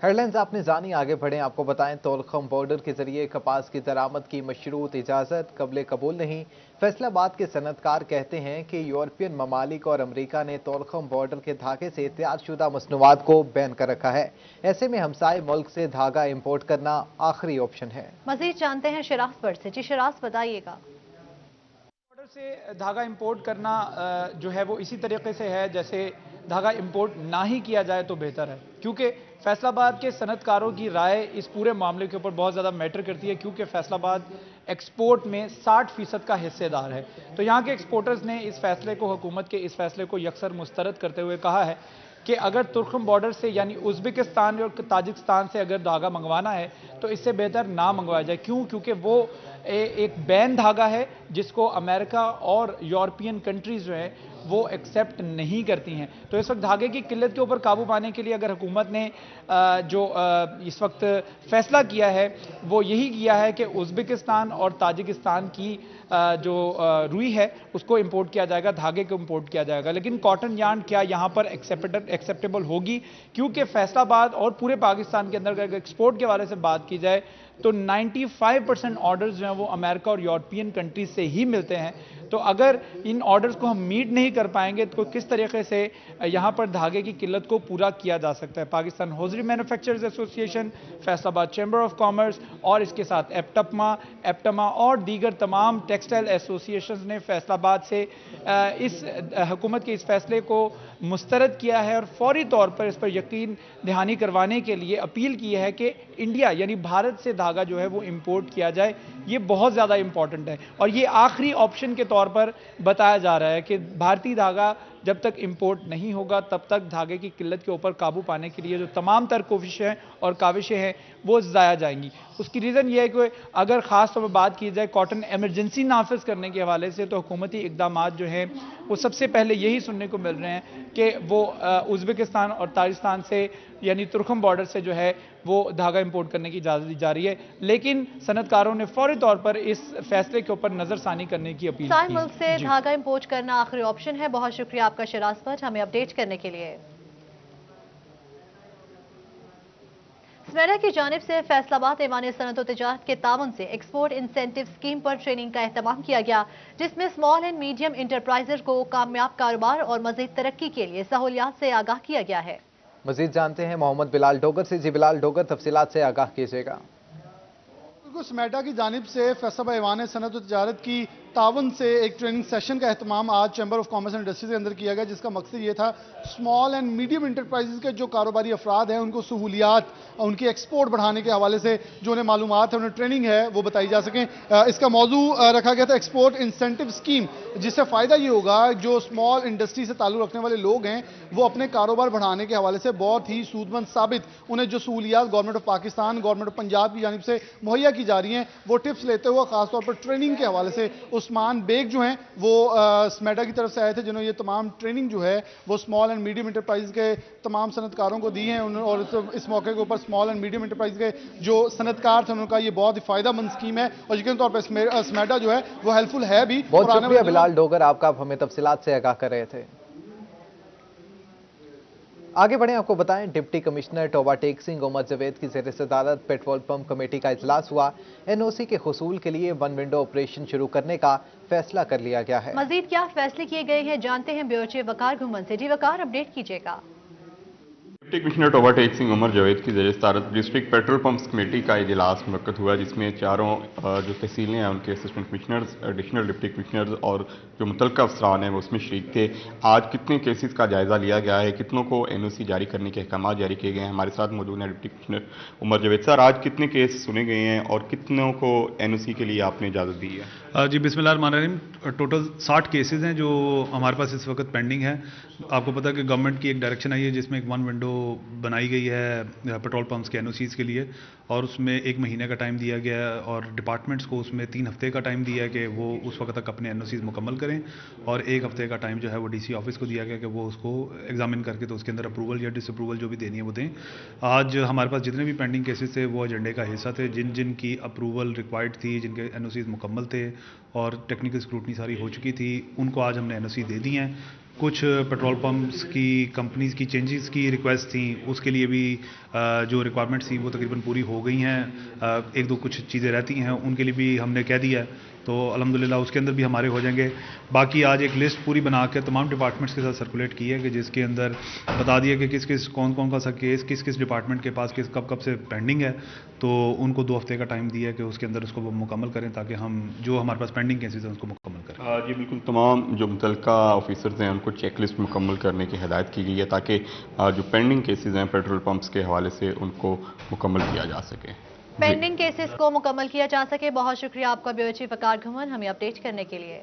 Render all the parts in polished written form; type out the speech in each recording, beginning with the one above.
Headlines आपने जानी, आगे बढ़ें। आपको बताएं, तोलखम बॉर्डर के जरिए कपास की दरामद की मशरूत इजाज़त कबले कबूल नहीं। फैसलाबाद के सनतकार कहते हैं कि यूरोपियन ममालिक और अमरीका ने तोलखम बॉर्डर के धागे से तैयारशुदा मसनूआत को बैन कर रखा है। ऐसे में हमसाए मुल्क से धागा इम्पोर्ट करना आखिरी ऑप्शन है। मजीद जानते हैं शिराज पर से। जी शिराज, बताइएगा। बॉर्डर से धागा इंपोर्ट करना जो है वो इसी तरीके से है जैसे धागा इंपोर्ट ना ही किया जाए तो बेहतर है, क्योंकि फैसलाबाद के सनतकारों की राय इस पूरे मामले के ऊपर बहुत ज़्यादा मैटर करती है, क्योंकि फैसलाबाद एक्सपोर्ट में 60% का हिस्सेदार है। तो यहाँ के एक्सपोर्टर्स ने इस फैसले को, हुकूमत के इस फैसले को यकसर मुस्तरद करते हुए कहा है कि अगर तुर्कम बॉर्डर से यानी उज़्बेकिस्तान और ताजिकिस्तान से अगर धागा मंगवाना है तो इससे बेहतर ना मंगवाया जाए। क्यों? क्योंकि वो एक बैन धागा है जिसको अमेरिका और यूरोपियन कंट्रीज जो हैं वो एक्सेप्ट नहीं करती हैं। तो इस वक्त धागे की किल्लत के ऊपर काबू पाने के लिए अगर हुकूमत ने जो इस वक्त फैसला किया है वो यही किया है कि उज़्बेकिस्तान और ताजिकिस्तान की जो रुई है उसको इंपोर्ट किया जाएगा, धागे को इंपोर्ट किया जाएगा। लेकिन कॉटन यार्न क्या यहाँ पर एक्सेप्टेबल होगी? क्योंकि फैसलाबाद और पूरे पाकिस्तान के अंदर अगर एक्सपोर्ट के वाले से बात की जाए तो 95% ऑर्डर्स जो हैं वो अमेरिका और यूरोपियन कंट्रीज से ही मिलते हैं। तो अगर इन ऑर्डर्स को हम मीट नहीं कर पाएंगे तो किस तरीके से यहाँ पर धागे की किल्लत को पूरा किया जा सकता है? Pakistan hosiery manufacturers association, Faisalabad chamber of commerce और इसके साथ एप्टमा और दीगर तमाम टेक्सटाइल एसोसिएशंस ने फैसलाबाद से इस हुकूमत के इस फैसले को मुस्तरद किया है और फौरी तौर पर इस पर यकीन दहानी करवाने के लिए अपील की है कि इंडिया यानी भारत से धागा जो है वो इंपोर्ट किया जाए। ये बहुत ज़्यादा इंपॉर्टेंट है और ये आखिरी ऑप्शन के तौर पर बताया जा रहा है कि भारतीय धागा जब तक इंपोर्ट नहीं होगा तब तक धागे की किल्लत के ऊपर काबू पाने के लिए जो तमाम तर कोशिशें हैं और काविशें हैं वो ज़ाया जाएंगी। उसकी रीज़न ये है कि अगर ख़ास तौर पर बात की जाए कॉटन एमरजेंसी नाफिज करने के हवाले से तो हुकूमती इकदाम जो हैं वो सबसे पहले यही सुनने को मिल रहे हैं कि वो उज़्बेकिस्तान और ताजिकिस्तान से यानी तुर्कम बॉर्डर से जो है वो धागा इंपोर्ट करने की इजाज़त दी जा रही है। लेकिन सनतकारों ने फौरी तौर पर इस फैसले के ऊपर नज़रसानी करने की अपील की। मुल्क से धागा इंपोर्ट करना आखिरी ऑप्शन है। बहुत शुक्रिया आपका शिराज पर हमें अपडेट करने के लिए। स्मेडा की जानिब से फैसलाबाद ऐवान सनअत व तिजारत के ताउन से एक्सपोर्ट इंसेंटिव स्कीम पर ट्रेनिंग का एहतमाम किया गया, जिसमें स्मॉल एंड मीडियम इंटरप्राइजेज को कामयाब कारोबार और मजीद तरक्की के लिए सहूलियात से आगाह किया गया है। मजीद जानते हैं मोहम्मद बिलाल डोगर से। जी बिलाल डोगर, तफसीलात से आगाह कीजिएगा। स्मेडा की जानिब से फैसलाबाद ऐवान सनअत व तिजारत की तावन से एक ट्रेनिंग सेशन का एहतमाम आज chamber of commerce and industries के अंदर किया गया, जिसका मकसद ये था स्मॉल एंड मीडियम इंटरप्राइजेज के जो कारोबारी अफराद हैं उनको सहूलियात, उनकी एक्सपोर्ट बढ़ाने के हवाले से जो उन्हें मालूमात है, उन्हें ट्रेनिंग है वो बताई जा सकें। इसका मौजू रखा गया था एक्सपोर्ट इंसेंटिव स्कीम, जिससे फ़ायदा ये होगा जो स्मॉल इंडस्ट्री से ताल्लुक़ रखने वाले लोग हैं वो अपने कारोबार बढ़ाने के हवाले से बहुत ही सूदमंद साबित उन्हें जो सहूलियात government of Pakistan, government of Punjab की जानिब से मुहैया की जा रही हैं वो टिप्स लेते हुए खासतौर पर ट्रेनिंग के हवाले से उस्मान बेग जो हैं वो स्मेडा की तरफ से आए थे, जिन्होंने ये तमाम ट्रेनिंग जो है वो स्मॉल एंड मीडियम इंटरप्राइज के तमाम सनतकारों को दी हैं। और इस मौके के ऊपर स्मॉल एंड मीडियम इंटरप्राइज के जो सनतकार थे उनका ये बहुत ही फायदेमंद स्कीम है और यकीन तौर पर स्मेडा जो है वो हेल्पफुल है भी। बहुत शुक्रिया बिलाल डोगर, आपका हमें तफसीलात से आगाह कर रहे थे। आगे बढ़ें, आपको बताएं, डिप्टी कमिश्नर टोबा टेक सिंह उमर जवेद की ज़ेर सदारत पेट्रोल पंप कमेटी का इजलास हुआ। एनओसी के हुसूल के लिए वन विंडो ऑपरेशन शुरू करने का फैसला कर लिया गया है। मजीद क्या फैसले किए गए हैं जानते हैं ब्यूरो चीफ वकार घुमन से। जी वकार, अपडेट कीजिएगा। डिप्टी कमिश्नर टोबा टेक सिंह उमर जवेद की ज़ेर सदारत डिस्ट्रिक्ट पेट्रोल पंप्स कमेटी का इजलास मुनक्कद हुआ, जिसमें चारों जो तहसीलें हैं उनके assistant commissioners, additional deputy commissioners और जो मुतल्लिक़ अफसरान हैं वो उसमें शरीक थे। आज कितने केसेस का जायज़ा लिया गया है, कितनों को एनओसी जारी करने के अहकाम जारी किए गए हैं। हमारे साथ मौजूद हैं deputy commissioner Umar Javed. Sir, आज कितने केस सुने गए हैं और कितनों को एनओसी के लिए आपने इजाज़त दी है? जी बिस्मिल्लाहिर्रहमानिर्रहीम, टोटल 60 केसेस हैं जो हमारे पास इस वक्त पेंडिंग है। आपको पता है कि गवर्नमेंट की एक डायरेक्शन आई है जिसमें एक वन विंडो बनाई गई है पेट्रोल पंप्स के एनओसीज़ के लिए और उसमें 1 महीने का टाइम दिया गया है और डिपार्टमेंट्स को उसमें 3 हफ्ते का टाइम दिया है कि वो उस वक्त तक अपने एनओसीज़ मुकम्मल करें और 1 हफ्ते का टाइम जो है वो डीसी ऑफिस को दिया गया कि वो उसको एग्जामिन करके तो उसके अंदर अप्रूवल या डिसअप्रूवल जो भी देनी है वो दें। आज हमारे पास जितने भी पेंडिंग केसेस थे वो एजेंडे का हिस्सा थे। जिन जिन की अप्रूवल रिक्वायर्ड थी, जिनके एनओसीज़ मुकम्मल थे और टेक्निकल स्क्रूटनी सारी हो चुकी थी, उनको आज हमने एनओसी दे दी हैं। कुछ पेट्रोल पंप्स की कंपनीज़ की चेंजेस की रिक्वेस्ट थी, उसके लिए भी जो रिक्वायरमेंट्स थी वो तकरीबन पूरी हो गई हैं। एक दो कुछ चीज़ें रहती हैं, उनके लिए भी हमने कह दिया है, तो अल्हम्दुलिल्लाह उसके अंदर भी हमारे हो जाएंगे। बाकी आज एक लिस्ट पूरी बना के तमाम डिपार्टमेंट्स के साथ सर्कुलेट की है कि जिसके अंदर बता दिया कि किस किस कौन कौन सा केस किस किस डिपार्टमेंट के पास किस कब कब से पेंडिंग है, तो उनको 2 हफ्ते का टाइम दिया है कि उसके अंदर उसको वो मुकम्मल करें, ताकि हम जो हमारे पास पेंडिंग केसेस हैं उसको मुकम्मल करें। जी बिल्कुल, तमाम जो मुतल्लिका ऑफिसर्स हैं उनको चेक लिस्ट मुकम्मल करने की हिदायत की गई है ताकि जो पेंडिंग केसेस हैं पेट्रोल पंप्स के हवाले से उनको मुकम्मल किया जा सके। पेंडिंग केसेस को मुकम्मल किया जा सके। बहुत शुक्रिया आपका ब्यूरो चीफ वकार घुमन हमें अपडेट करने के लिए।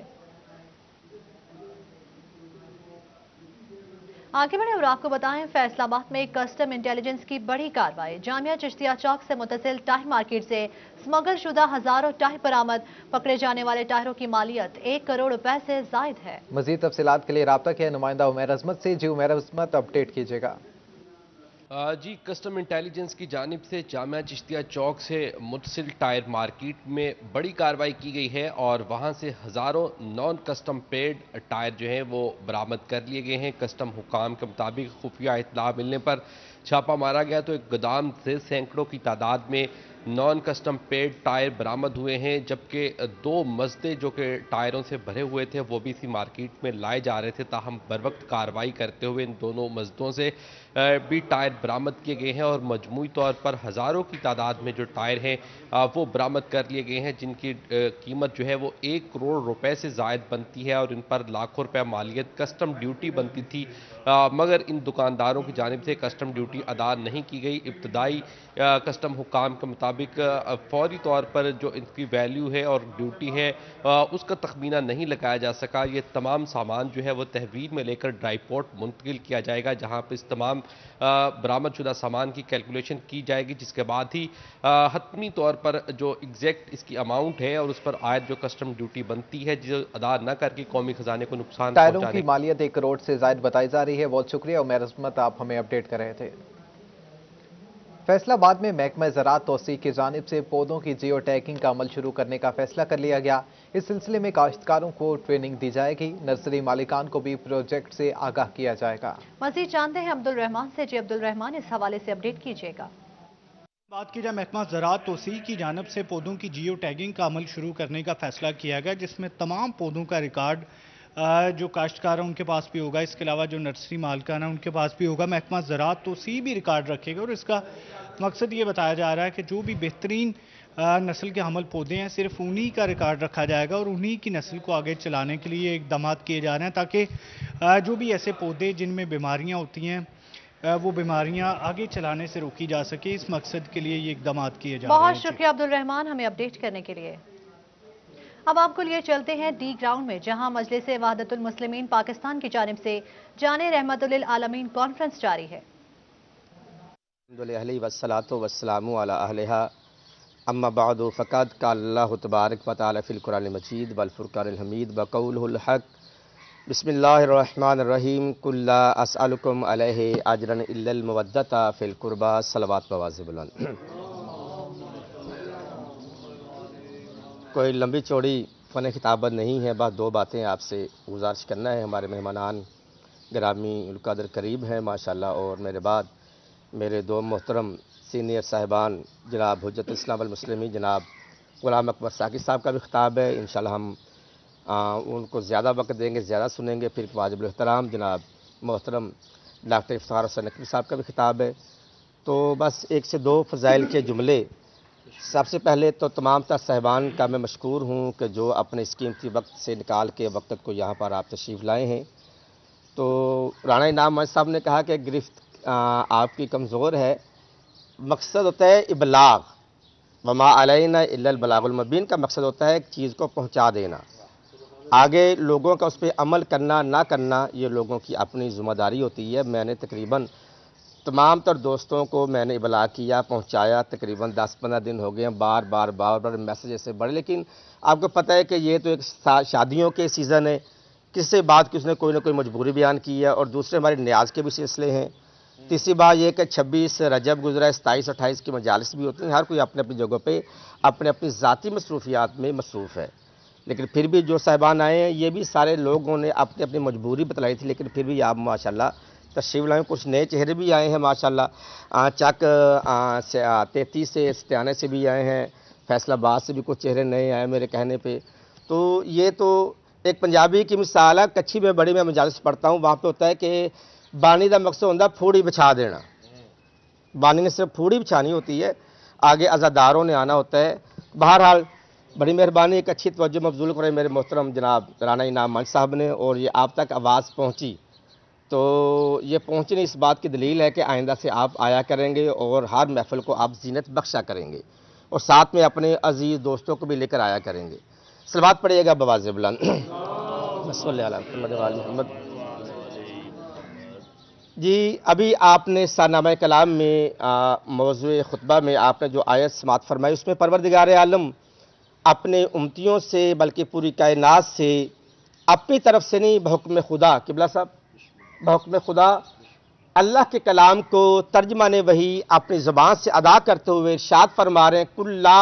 आगे बढ़े और आपको बताएं, फैसलाबाद में कस्टम इंटेलिजेंस की बड़ी कार्रवाई। जामिया चिश्तिया चौक से मुतसिल टायर मार्केट से स्मगल शुदा हजारों टायर बरामद। पकड़े जाने वाले टायरों की मालियत 1 करोड़ रुपए से जायद है। मजीद तफसीलात के लिए राब्ता किया नुमाइंदा उमैर अजमत से। जी उमैर अजमत, अपडेट कीजिएगा। जी, कस्टम इंटेलिजेंस की जानिब से जामिया चिश्तिया चौक से मुतसिल टायर मार्केट में बड़ी कार्रवाई की गई है और वहां से हज़ारों नॉन कस्टम पेड टायर जो हैं वो बरामद कर लिए गए हैं। कस्टम हुकाम के मुताबिक खुफिया इत्तला मिलने पर छापा मारा गया तो एक गोदाम से सैकड़ों की तादाद में नॉन कस्टम पेड टायर बरामद हुए हैं, जबकि 2 मजदे जो कि टायरों से भरे हुए थे वो भी इसी मार्केट में लाए जा रहे थे। ताहम बर वक्त कार्रवाई करते हुए इन दोनों मजदों से भी टायर बरामद किए गए हैं और मजमूई तौर पर हज़ारों की तादाद में जो टायर हैं वो बरामद कर लिए गए हैं, जिनकी कीमत जो है वो 1 करोड़ रुपए से ज़ायद बनती है और इन पर लाखों रुपए मालियत कस्टम ड्यूटी बनती थी, मगर इन दुकानदारों की जानिब से कस्टम ड्यूटी अदा नहीं की गई। इब्तदाई कस्टम हुकाम के मुताबिक फौरी तौर पर जो इनकी वैल्यू है और ड्यूटी है उसका तखमीना नहीं लगाया जा सका। ये तमाम सामान जो है वो तहवील में लेकर ड्राईपोर्ट मुंतकिल किया जाएगा, जहाँ पर इस तमाम बरामद शुदा सामान की कैलकुलेशन की जाएगी, जिसके बाद ही हतमी तौर पर जो एग्जैक्ट इसकी अमाउंट है और उस पर आयद जो कस्टम ड्यूटी बनती है जो अदा न करके कौमी खजाने को नुकसान टायरों की मालियत 1 करोड़ से ज्यादा बताई जा रही है। बहुत शुक्रिया उमैर अजमत, आप हमें अपडेट कर रहे थे। फैसलाबाद में महकमा ज़राअत तौसीक़ की जानिब से पौधों की जियो टैगिंग का अमल शुरू करने का फैसला कर लिया गया। इस सिलसिले में काश्तकारों को ट्रेनिंग दी जाएगी। नर्सरी मालिकान को भी प्रोजेक्ट से आगाह किया जाएगा। मज़ीद जानते हैं अब्दुल रहमान से। जी अब्दुल रहमान, इस हवाले से अपडेट कीजिएगा। बात की जाए महकमा ज़राअत तौसीक़ की जानिब से पौधों की जियो टैगिंग का अमल शुरू करने का फैसला किया गया, जिसमें तमाम पौधों का रिकॉर्ड जो काश्तकार हैं उनके पास भी होगा, इसके अलावा जो नर्सरी मालिकान हैं उनके पास भी होगा। महकमा ज़राअत तौसीक़ भी रिकॉर्ड रखेगा और इसका मकसद ये बताया जा रहा है कि जो भी बेहतरीन नस्ल के हमल पौधे हैं सिर्फ उन्हीं का रिकॉर्ड रखा जाएगा और उन्हीं की नस्ल को आगे चलाने के लिए इक़दाम किए जा रहे हैं, ताकि जो भी ऐसे पौधे जिनमें बीमारियाँ होती हैं वो बीमारियां आगे चलाने से रोकी जा सके, इस मकसद के लिए ये इक़दाम किए जा रहे हैं। बहुत शुक्रिया अब्दुल रहमान हमें अपडेट करने के लिए। अब आपको लिए चलते हैं डी ग्राउंड में, जहां मजलिस वहदतुल मुस्लिमीन पाकिस्तान की जानिब से जाने रहमतुल आलमीन कॉन्फ्रेंस जारी है। वस्सलातु वस्सलामु अला अहलिहा अम्मा बअदु फ़क़द क़ाल अल्लाहु तबारक व तआला फ़िल कुरानिल मजीद वल फ़ुरक़ानिल हमीद व क़ौलुहुल हक़ बिस्मिल्लाहिर्रहमानिर्रहीम कुल ला अस्अलुकुम अलैहि अजरन इल्लल मवद्दता फ़िल क़ुरबा सलवात व वाज़िब बुलंद। कोई लंबी चौड़ी फ़न खिताबत नहीं है, बस 2 बातें आपसे गुजारिश करना है। हमारे मेहमानान गिरामी उल-क़द्र करीब हैं माशाअल्लाह, और मेरे बाद मेरे 2 मोहतरम सीनियर साहिबान जनाब हुज्जत इस्लाम वल मुस्लिमीन जनाब ग़ुलाम अकबर साकिब साहब का भी खिताब है। इंशाअल्लाह हम उनको ज़्यादा वक्त देंगे, ज़्यादा सुनेंगे। फिर वाजिबुल एहतराम जनाब मोहतरम डॉक्टर इफ्तार हुसैन नकवी साहब का भी खिताब है। तो बस 1 से 2 फ़ज़ाइल के जुमले। सबसे पहले तो तमाम तर साहिबान का मैं मशकूर हूँ कि जो अपने इस कीमती वक्त से निकाल के वक्त को यहाँ पर आप तशरीफ़ लाए हैं। तो राणा इनाम मलिक साहब ने कहा कि गिरफ्त आपकी कमज़ोर है। मकसद होता है इबलाग, वमा अलैना इल्लल बलागुल मुबीन का मकसद होता है एक चीज़ को पहुँचा देना, आगे लोगों का उस पर अमल करना ना करना ये लोगों की अपनी ज़िम्मेदारी होती है। मैंने तकरीबन तमाम तर दोस्तों को मैंने इबलाग किया, पहुँचाया। तकरीबन 10-15 दिन हो गए हैं, बार बार मैसेज ऐसे बढ़े। लेकिन आपको पता है कि ये तो एक शादियों के सीज़न है, किसी बात की उसने कोई ना कोई मजबूरी बयान की है, और दूसरे हमारे न्याज के भी सिलसिले हैं। तीसरी बात यह कि 26 रजब गुजरा है, 27-28 की मजालिस भी होती हैं। हर कोई अपने अपनी जगह पे अपने अपनी ज़ाती मसरूफियात में मसरूफ़ है। لیکن پھر بھی جو صاحبان آئے ہیں یہ بھی سارے لوگوں نے اپنی اپنی مجبوری بتلائی تھی، لیکن پھر بھی آپ ماشاءاللہ تشریف لائیں. کچھ نئے چہرے بھی آئے ہیں ماشاءاللہ، چک 33 سے ستیانے سے بھی آئے ہیں، فیصل آباد سے بھی کچھ چہرے نئے آئے میرے کہنے پہ. تو یہ تو ایک پنجابی کی مثال ہے. کچھی میں بڑی میں مجالس پڑھتا ہوں، وہاں پہ ہوتا ہے کہ بانی دا مقصد ہوتا ہے پھوڑی بچھا دینا. بانی نے صرف پھوڑی بچھانی ہوتی ہے، آگے عزاداروں نے آنا ہوتا ہے. بہرحال بڑی مہربانی، ایک اچھی توجہ مبذول کرے میرے محترم جناب رانا انعام منچ صاحب نے، اور یہ آپ تک آواز پہنچی تو یہ پہنچنے اس بات کی دلیل ہے کہ آئندہ سے آپ آیا کریں گے اور ہر محفل کو آپ زینت بخشا کریں گے، اور ساتھ میں اپنے عزیز دوستوں کو بھی لے کر آیا کریں گے. صلوات پڑھیے گا بواز بلند. صلی اللہ علیہ محمد. جی ابھی آپ نے سارنامہ کلام میں موضوع خطبہ میں آپ نے جو آیت سماعت فرمائی، اس میں پروردگار عالم اپنے امتیوں سے بلکہ پوری کائنات سے اپنی طرف سے نہیں، بحکم خدا، قبلہ صاحب بحکم خدا اللہ کے کلام کو ترجمان وحی اپنی زبان سے ادا کرتے ہوئے ارشاد فرما رہے ہیں کل لا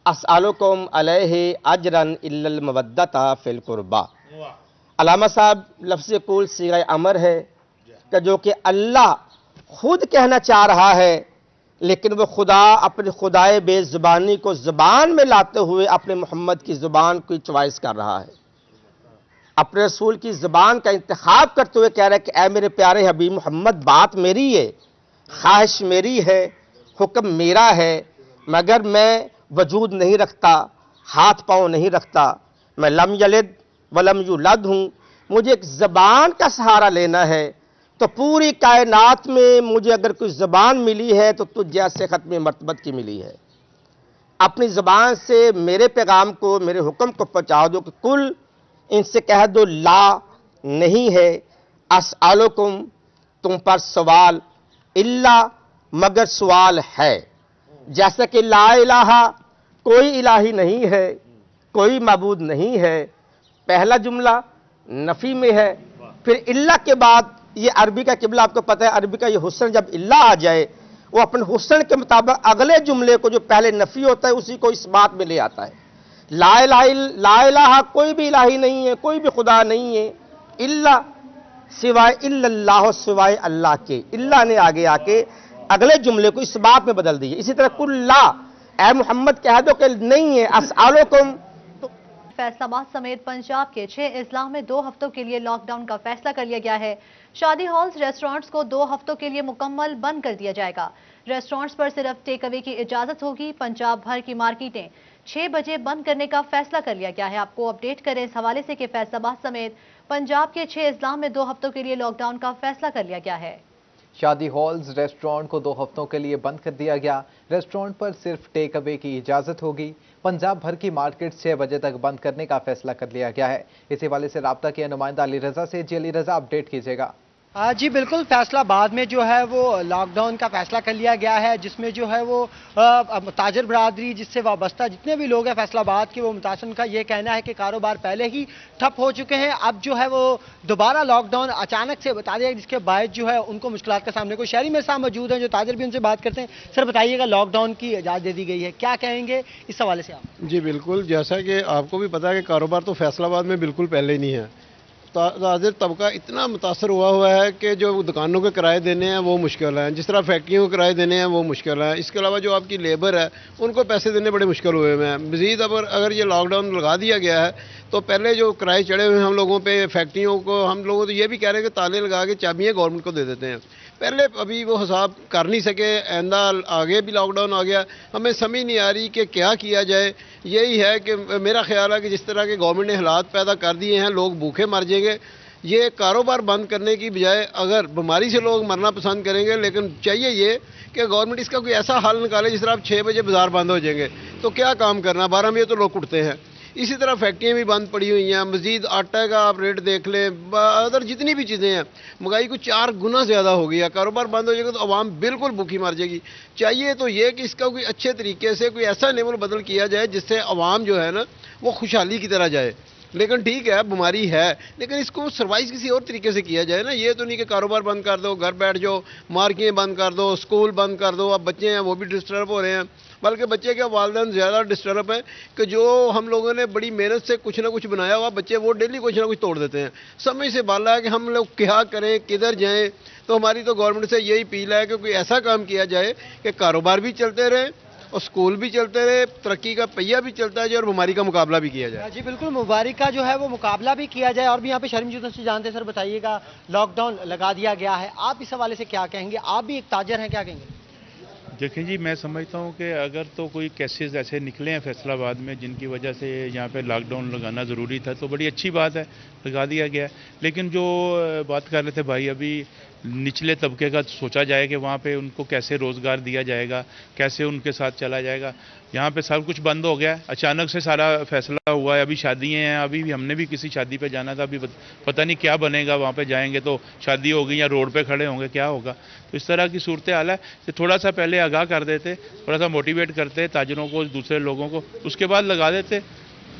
اسألکم علیہ اجرا الا المودۃ فی القربی. علامہ صاحب لفظ کل صیغہ امر ہے کہ جو کہ اللہ خود کہنا چاہ رہا ہے، لیکن وہ خدا اپنے خدائے بے زبانی کو زبان میں لاتے ہوئے اپنے محمد کی زبان کو چوائس کر رہا ہے، اپنے رسول کی زبان کا انتخاب کرتے ہوئے کہہ رہا ہے کہ اے میرے پیارے حبیب محمد، بات میری ہے، خواہش میری ہے، حکم میرا ہے، مگر میں وجود نہیں رکھتا، ہاتھ پاؤں نہیں رکھتا، میں لم یلد ولم یولد ہوں. مجھے ایک زبان کا سہارا لینا ہے، تو پوری کائنات میں مجھے اگر کوئی زبان ملی ہے تو تجھ جیسے ختم مرتبت کی ملی ہے. اپنی زبان سے میرے پیغام کو، میرے حکم کو پہنچا دو کہ کل ان سے کہہ دو لا نہیں ہے، اسألکم تم پر سوال، الا مگر سوال ہے. جیسا کہ لا الہ کوئی الہی نہیں ہے، کوئی معبود نہیں ہے، پہلا جملہ نفی میں ہے. پھر الا کے بعد یہ عربی کا قبلہ آپ کو پتہ ہے، عربی کا یہ حسن جب الا آ جائے وہ اپنے حسن کے مطابق اگلے جملے کو جو پہلے نفی ہوتا ہے اسی کو اس بات میں لے آتا ہے. لا الہ کوئی بھی الہی نہیں ہے، کوئی بھی خدا نہیں ہے، الا سوائے الا اللہ، سوائے اللہ کے. اللہ نے آگے آ کے اگلے جملے کو اس بات میں بدل دی. اسی طرح کل لا، اے محمد کہہ دو کہ نہیں ہے، اسألکم. فیصلہ آباد سمیت پنجاب کے 6 اضلاع میں 2 ہفتوں کے لیے لاک ڈاؤن کا فیصلہ کر لیا گیا ہے. شادی ہالز، ریسٹورانٹس کو 2 ہفتوں کے لیے مکمل بند کر دیا جائے گا. ریسٹورانٹس پر صرف ٹیک اوے کی اجازت ہوگی. پنجاب بھر کی مارکیٹیں 6 بجے بند کرنے کا فیصلہ کر لیا گیا ہے. آپ کو اپڈیٹ کریں اس حوالے سے کہ فیصلہ آباد سمیت پنجاب کے 6 اضلاع میں 2 ہفتوں کے لیے لاک ڈاؤن کا فیصلہ کر لیا گیا ہے. شادی ہالز، ریسٹورانٹ کو 2 ہفتوں کے لیے بند کر دیا گیا. ریسٹورانٹ پر صرف ٹیک اوے کی اجازت ہوگی. پنجاب بھر کی مارکیٹ 6 بجے تک بند کرنے کا فیصلہ کر لیا گیا ہے. اس حوالے سے رابطہ کیا نمائندہ علی رضا سے. جی علی رضا، اپڈیٹ کیجیے گا. جی بالکل، فیصلہ آباد میں جو ہے وہ لاک ڈاؤن کا فیصلہ کر لیا گیا ہے، جس میں جو ہے وہ تاجر برادری جس سے وابستہ جتنے بھی لوگ ہیں فیصلہ آباد کے، وہ متاثرین کا یہ کہنا ہے کہ کاروبار پہلے ہی ٹھپ ہو چکے ہیں. اب جو ہے وہ دوبارہ لاک ڈاؤن اچانک سے بتا دیا، جس کے باعث جو ہے ان کو مشکلات کا سامنے. کوئی شہری میرے ساتھ موجود ہیں جو تاجر بھی، ان سے بات کرتے ہیں. سر بتائیے گا، لاک ڈاؤن کی اجازت دے دی گئی ہے، کیا کہیں گے اس حوالے سے آپ؟ جی بالکل، جیسا کہ آپ کو بھی پتا ہے کہ کاروبار تو فیصلہ آباد میں بالکل پہلے ہی نہیں ہے. تاجر طبقہ اتنا متاثر ہوا ہے کہ جو دکانوں کے کرائے دینے ہیں وہ مشکل ہیں، جس طرح فیکٹریوں کے کرائے دینے ہیں وہ مشکل ہیں. اس کے علاوہ جو آپ کی لیبر ہے ان کو پیسے دینے بڑے مشکل ہوئے ہیں. مزید اگر یہ لاک ڈاؤن لگا دیا گیا ہے تو پہلے جو کرائے چڑھے ہوئے ہیں ہم لوگوں پہ، فیکٹریوں کو، ہم لوگوں تو یہ بھی کہہ رہے ہیں کہ تالے لگا کے چابیاں گورنمنٹ کو دے دیتے ہیں. پہلے ابھی وہ حساب کر نہیں سکے، آئندہ آگے بھی لاک ڈاؤن آ گیا. ہمیں سمجھ نہیں آ رہی کہ کیا کیا جائے. یہی ہے کہ میرا خیال ہے کہ جس طرح کے گورنمنٹ نے حالات پیدا کر دیے ہیں، لوگ بھوکے مر جائیں گے. یہ کاروبار بند کرنے کی بجائے اگر بیماری سے لوگ مرنا پسند کریں گے، لیکن چاہیے یہ کہ گورنمنٹ اس کا کوئی ایسا حل نکالے. جس طرح اب 6 بجے بازار بند ہو جائیں گے تو کیا کام کرنا، 12 بجے تو لوگ اٹھتے ہیں. اسی طرح فیکٹریاں بھی بند پڑی ہوئی ہیں. مزید آٹا کا آپ ریٹ دیکھ لیں، ادھر جتنی بھی چیزیں ہیں، مہنگائی کو 4 گنا زیادہ ہو گیا. کاروبار بند ہو جائے گا تو عوام بالکل بھوکی مر جائے گی. چاہیے تو یہ کہ اس کا کوئی اچھے طریقے سے کوئی ایسا لیول بدل کیا جائے جس سے عوام جو ہے نا وہ خوشحالی کی طرح جائے. لیکن ٹھیک ہے بیماری ہے، لیکن اس کو سروائز کسی اور طریقے سے کیا جائے نا. یہ تو نہیں کہ کاروبار بند کر دو، گھر بیٹھ جاؤ، مارکیٹیں بند کر دو، اسکول بند کر دو. اب بچے ہیں وہ بھی ڈسٹرب ہو رہے ہیں، بلکہ بچے کے والدین زیادہ ڈسٹرب ہیں کہ جو ہم لوگوں نے بڑی محنت سے کچھ نہ کچھ بنایا ہوا بچے وہ ڈیلی کچھ نہ کچھ توڑ دیتے ہیں. سمجھ سے بالا ہے کہ ہم لوگ کیا کریں، کدھر جائیں. تو ہماری تو گورنمنٹ سے یہی اپیل ہے کہ کوئی ایسا کام کیا جائے کہ کاروبار بھی چلتے رہے اور اسکول بھی چلتے رہے، ترقی کا پہیہ بھی چلتا جائے اور بیماری کا مقابلہ بھی کیا جائے. جی بالکل، بیماری کا جو ہے وہ مقابلہ بھی کیا جائے. اور بھی یہاں پہ شرم جوتن سے جانتے ہیں. سر بتائیے گا، لاک ڈاؤن لگا دیا گیا ہے، آپ اس حوالے سے کیا کہیں گے؟ آپ بھی ایک تاجر ہیں، کیا کہیں گے؟ دیکھیں جی، میں سمجھتا ہوں کہ اگر تو کوئی کیسز ایسے نکلے ہیں فیصل آباد میں جن کی وجہ سے یہاں پہ لاک ڈاؤن لگانا ضروری تھا تو بڑی اچھی بات ہے، لگا دیا گیا ہے. لیکن جو بات کر رہے تھے بھائی ابھی، نچلے طبقے کا سوچا جائے کہ وہاں پہ ان کو کیسے روزگار دیا جائے گا، کیسے ان کے ساتھ چلا جائے گا. یہاں پہ سب کچھ بند ہو گیا ہے، اچانک سے سارا فیصلہ ہوا ہے. ابھی شادیاں ہیں، ابھی بھی ہم نے بھی کسی شادی پہ جانا تھا، ابھی پتہ نہیں کیا بنے گا. وہاں پہ جائیں گے تو شادی ہوگی یا روڈ پہ کھڑے ہوں گے، کیا ہوگا. تو اس طرح کی صورتحال ہے کہ تھوڑا سا پہلے آگاہ کر دیتے، تھوڑا سا موٹیویٹ کرتے تاجروں کو، دوسرے لوگوں کو، اس کے بعد لگا دیتے.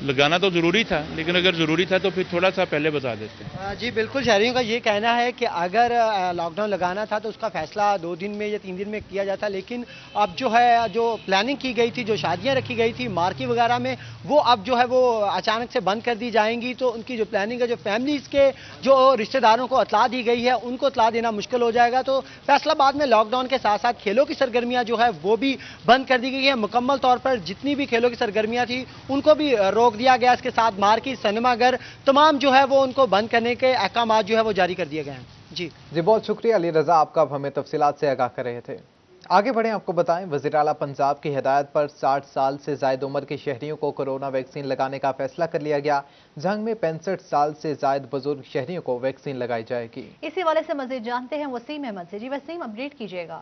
لگانا تو ضروری تھا، لیکن اگر ضروری تھا تو پھر تھوڑا سا پہلے بتا دیتے. جی بالکل، شہریوں کا یہ کہنا ہے کہ اگر لاک ڈاؤن لگانا تھا تو اس کا فیصلہ 2 دن میں یا 3 دن میں کیا جاتا. لیکن اب جو ہے جو پلاننگ کی گئی تھی، جو شادیاں رکھی گئی تھی مارکی وغیرہ میں، وہ اب جو ہے وہ اچانک سے بند کر دی جائیں گی. تو ان کی جو پلاننگ ہے، جو فیملیز کے جو رشتہ داروں کو اطلاع دی گئی ہے ان کو اطلاع دینا مشکل ہو جائے گا. تو فیصل آباد میں لاک ڈاؤن کے ساتھ ساتھ کھیلوں کی سرگرمیاں جو ہے وہ بھی بند کر دی گئی ہیں. مکمل طور پر جتنی بھی کھیلوں کی سرگرمیاں تھیں ان کو بھی روک دیا گیا. اس کے ساتھ مارکی، سنیما گھر تمام جو ہے وہ ان کو بند کرنے کے احکامات جو ہے وہ جاری کر دیے گئے ہیں. جی بہت شکریہ علی رضا، آپ کا اب ہمیں تفصیلات سے آگاہ کر رہے تھے. آگے بڑھیں، آپ کو بتائیں وزیر اعلیٰ پنجاب کی ہدایت پر 60 سال سے زائد عمر کے شہریوں کو کورونا ویکسین لگانے کا فیصلہ کر لیا گیا. جھنگ میں 65 سال سے زائد بزرگ شہریوں کو ویکسین لگائی جائے گی. اسی حوالے سے مزید جانتے ہیں وسیم احمد سے. جی وسیم، اپڈیٹ کیجیے گا.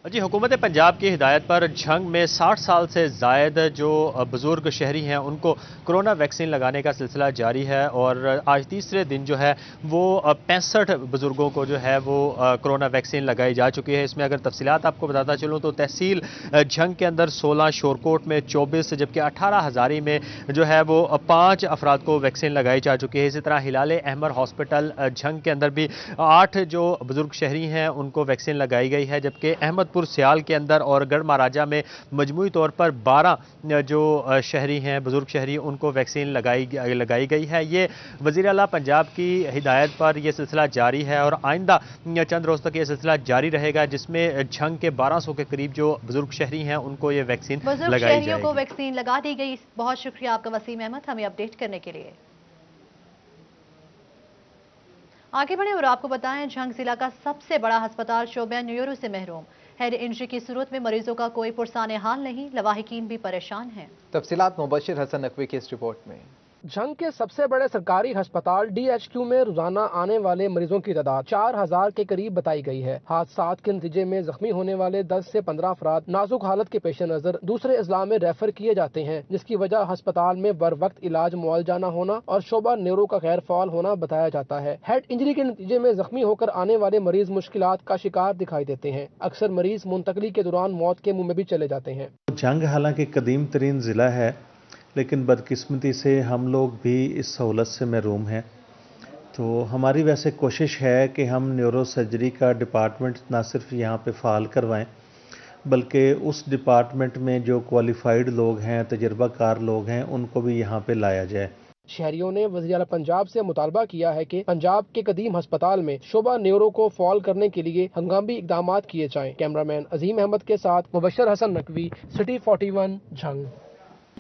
جی، حکومت پنجاب کی ہدایت پر جھنگ میں 60 سال سے زائد جو بزرگ شہری ہیں ان کو کرونا ویکسین لگانے کا سلسلہ جاری ہے. اور آج تیسرے دن جو ہے وہ 65 بزرگوں کو جو ہے وہ کرونا ویکسین لگائی جا چکی ہے. اس میں اگر تفصیلات آپ کو بتاتا چلوں تو تحصیل جھنگ کے اندر 16، شورکوٹ میں 24، جبکہ 18 ہزاری میں جو ہے وہ 5 افراد کو ویکسین لگائی جا چکی ہے. اسی طرح ہلال احمر ہاسپٹل جھنگ کے اندر بھی 8 جو بزرگ شہری ہیں ان کو ویکسین لگائی گئی ہے. جبکہ احمد پور سیال کے اندر اور گڑھ مہاراجہ میں مجموعی طور پر 12 جو شہری ہیں، بزرگ شہری، ان کو ویکسین لگائی گئی ہے. یہ وزیر اعلیٰ پنجاب کی ہدایت پر یہ سلسلہ جاری ہے اور آئندہ چند روز تک یہ سلسلہ جاری رہے گا، جس میں جھنگ کے 1200 کے قریب جو بزرگ شہری ہیں ان کو یہ ویکسین بزرگ لگائی جائے شہریوں گی. کو ویکسین لگا دی گئی. بہت شکریہ آپ کا وسیم احمد، ہمیں اپڈیٹ کرنے کے لیے. آگے بڑھیں اور آپ کو بتائیں جھنگ ضلع کا سب سے بڑا ہسپتال شعبہ نیورو سے محروم. ہیڈ انجری کی صورت میں مریضوں کا کوئی پرسان حال نہیں، لواحقین بھی پریشان ہیں. تفصیلات مبشر حسن نقوی کی اس رپورٹ میں. جھنگ کے سب سے بڑے سرکاری ہسپتال ڈی ایچ کیو میں روزانہ آنے والے مریضوں کی تعداد 4000 کے قریب بتائی گئی ہے. حادثات کے نتیجے میں زخمی ہونے والے 10 سے 15 افراد نازک حالت کے پیش نظر دوسرے اضلاع میں ریفر کیے جاتے ہیں، جس کی وجہ ہسپتال میں بر وقت علاج معالجہ نہ ہونا اور شعبہ نیورو کا غیر فعال ہونا بتایا جاتا ہے. ہیڈ انجری کے نتیجے میں زخمی ہو کر آنے والے مریض مشکلات کا شکار دکھائی دیتے ہیں. اکثر مریض منتقلی کے دوران موت کے منہ میں بھی چلے جاتے ہیں. جھنگ حالانکہ قدیم ترین ضلع ہے، لیکن بدقسمتی سے ہم لوگ بھی اس سہولت سے محروم ہیں. تو ہماری ویسے کوشش ہے کہ ہم نیورو سرجری کا ڈپارٹمنٹ نہ صرف یہاں پہ فعال کروائیں، بلکہ اس ڈپارٹمنٹ میں جو کوالیفائڈ لوگ ہیں، تجربہ کار لوگ ہیں، ان کو بھی یہاں پہ لایا جائے. شہریوں نے وزیر اعلیٰ پنجاب سے مطالبہ کیا ہے کہ پنجاب کے قدیم ہسپتال میں شعبہ نیورو کو فعال کرنے کے لیے ہنگامی اقدامات کیے جائیں. کیمرامین عظیم احمد کے ساتھ مبشر حسن نقوی، سٹی 41 جھنگ.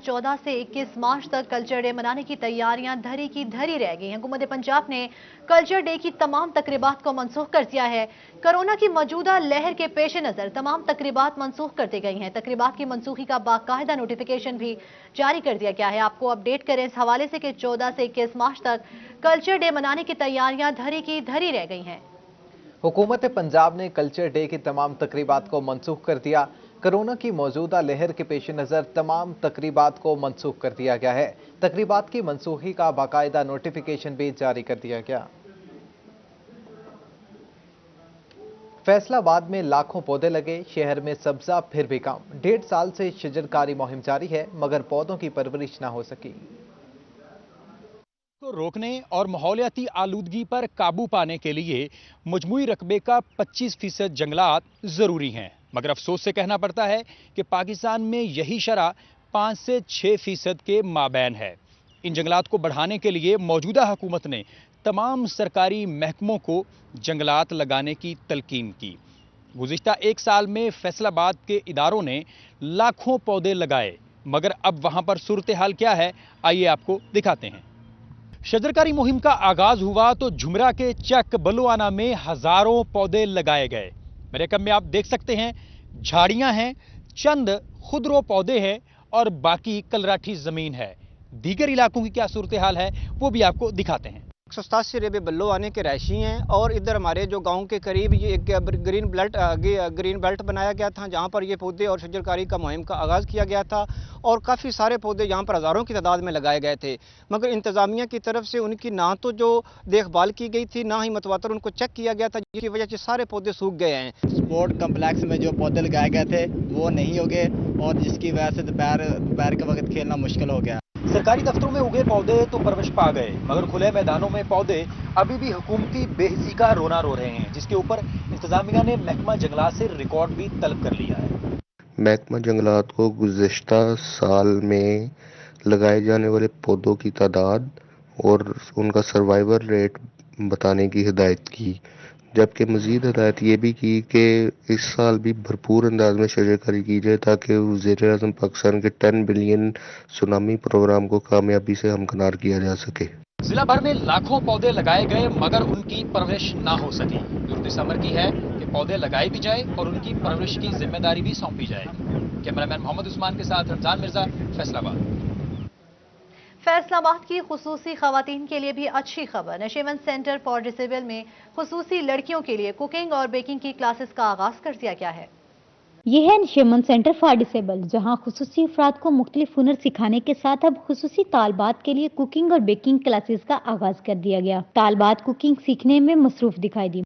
14 سے 21 مارچ تک کلچر ڈے منانے کی تیاریاں دھری کی دھری رہ گئی ہیں. حکومت پنجاب نے کلچر ڈے کی تمام تقریبات کو منسوخ کر دیا ہے. کورونا کی موجودہ لہر کے پیش نظر تمام تقریبات منسوخ کر دی گئی ہیں. تقریبات کی منسوخی کا باقاعدہ نوٹیفیکیشن بھی جاری کر دیا گیا ہے. آپ کو اپڈیٹ کریں اس حوالے سے کہ 14 سے 21 مارچ تک کلچر ڈے منانے کی تیاریاں دھری کی دھری رہ گئی ہیں. حکومت پنجاب نے کلچر ڈے کی تمام تقریبات کو منسوخ کر دیا. کورونا کی موجودہ لہر کے پیش نظر تمام تقریبات کو منسوخ کر دیا گیا ہے. تقریبات کی منسوخی کا باقاعدہ نوٹیفیکیشن بھی جاری کر دیا گیا. فیصل آباد میں لاکھوں پودے لگے، شہر میں سبزہ پھر بھی کم. 1.5 سال سے شجرکاری مہم جاری ہے مگر پودوں کی پرورش نہ ہو سکی. کو रोकने और माहौलियाती आलूदगी पर काबू पाने के लिए मजमूई रकबे का 25% जंगलात जरूरी हैं, मगर अफसोस से कहना पड़ता है कि पाकिस्तान में यही शरह 5 से 6% के माबैन है। इन जंगलात को बढ़ाने के लिए मौजूदा हुकूमत ने तमाम सरकारी महकमों को जंगलात लगाने की तलकीन की। गुज़िश्ता एक साल में फैसलाबाद के इदारों ने लाखों पौधे लगाए, मगर अब वहां पर सूरत हाल क्या है, आइए आपको दिखाते हैं। शजरकारी मुहिम का आगाज हुआ तो झुमरा के चक बलुआना में हजारों पौधे लगाए गए। मेरे कम में आप देख सकते हैं झाड़ियां हैं, चंद खुदरो पौधे हैं और बाकी कलराठी जमीन है। दीगर इलाकों की क्या सूरत हाल है वो भी आपको दिखाते हैं। 187 रेबे बल्लो आने के रहायशी हैं और इधर हमारे जो गांव के करीब ये एक ग्रीन बेल्ट बनाया गया था, जहां पर ये पौधे और शजरकारी का मुहिम का आगाज़ किया गया था और काफ़ी सारे पौधे यहां पर हज़ारों की तादाद में लगाए गए थे, मगर इंतज़ामिया की तरफ से उनकी ना तो जो देखभाल की गई थी, ना ही मतवातर उनको चेक किया गया था, जिसकी वजह से सारे पौधे सूख गए हैं। स्पोर्ट कम्प्लेक्स में जो पौधे लगाए गए थे वो नहीं हो गए और जिसकी वजह से दोपहर के वक्त खेलना मुश्किल हो गया। सरकारी दफ्तरों में उगे पौधे तो परवरिश पा गए, मगर खुले मैदानों में पौधे अभी भी हुकूमती बेहिसी का रोना रो रहे हैं, जिसके ऊपर इंतजामिया ने महकमा जंगलात से रिकॉर्ड भी तलब कर लिया है। महकमा जंगलात को गुज़िश्ता साल में लगाए जाने वाले पौधों की तादाद और उनका सर्वाइवल रेट बताने की हिदायत की, जबकि मज़ीद हिदायत ये भी की कि इस साल भी भरपूर अंदाज में शजरकारी की जाए ताकि वज़ीर-ए-आज़म पाकिस्तान के 10 बिलियन सुनामी प्रोग्राम को कामयाबी से हमकिनार किया जा सके। जिला भर में लाखों पौधे लगाए गए, मगर उनकी परवरिश ना हो सकी। जरूरत इस अमर की है कि पौधे लगाए भी जाए और उनकी परवरिश की जिम्मेदारी भी सौंपी जाए। कैमरामैन मोहम्मद उस्मान के साथ रमजान मिर्जा, फैसलाबाद। फैसलाबाद की खुसूसी खवातीन के लिए भी अच्छी खबर। नशीमन सेंटर फॉर डिसेबल में खुसूसी लड़कियों के लिए कुकिंग और बेकिंग की क्लासेस का आगाज कर दिया गया है। ये है नशीमन सेंटर फॉर डिसेबल, जहां खुसूसी अफराद को मुख्तलिफ हुनर सिखाने के साथ अब खुसूसी तालबात के लिए कुकिंग और बेकिंग क्लासेस का आगाज कर दिया गया। तालबात कुकिंग सीखने में मसरूफ दिखाई दी।